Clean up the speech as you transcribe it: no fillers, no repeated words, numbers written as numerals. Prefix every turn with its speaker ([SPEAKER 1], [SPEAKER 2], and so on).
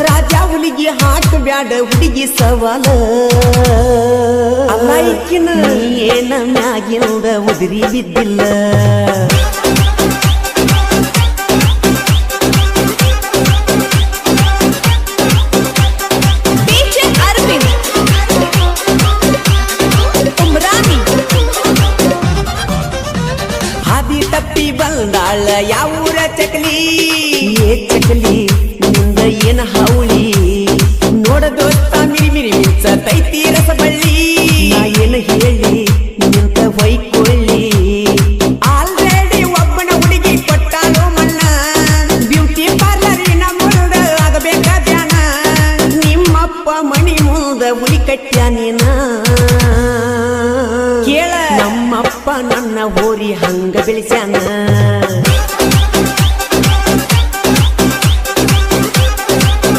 [SPEAKER 1] ರಾಜ ಹುಲಿಗಿ ಹಾಕ ಬ್ಯಾಡ ಹುಡುಗಿ ಸವಾಲ ಅಲ್ಲಾಯ್ಕಿನ ಏನ ಮ್ಯಾಗಿಂದ ಉದುರಿ ಬಿದ್ದಿಲ್ಲ ತಪ್ಪಿ ಬಂದಾಳ ಯಾವೂರ ಚಕಲಿ ಏ ಚಕಲಿ ನಿಂದ ಏನ ಹಾವಳಿ ನೋಡ ದೋಸ್ತ ಮಿರಿ ಮಿರಿ ಮಿಂಚ ತೈತಿ ರಸಬಳ್ಳಿ ನಾ ಏನ ಹೇಳಿ ನಿಂತ ಹೊಯ್ಕೊಳ್ಳಿ ಆಲ್ರೆಡಿ ಒಬ್ಬನ ಹುಡುಗಿ ಕೊಟ್ಟಾಳು ಮಣ್ಣ ಬ್ಯೂಟಿ ಪಾರ್ಲರಿನ ಮುಂದ ಆಗಬೇಕ ಧ್ಯಾನ ನಿಮ್ಮಪ್ಪ ಮಣಿ ಮುಂದ ಹುಲಿ ಕಟ್ಟ್ಯ ನೀನ ಕೇಳ ನಮ್ಮಪ್ಪ ನನ್ನ ಹೋರಿ ಹಂಗ ಬೆಳೆಸ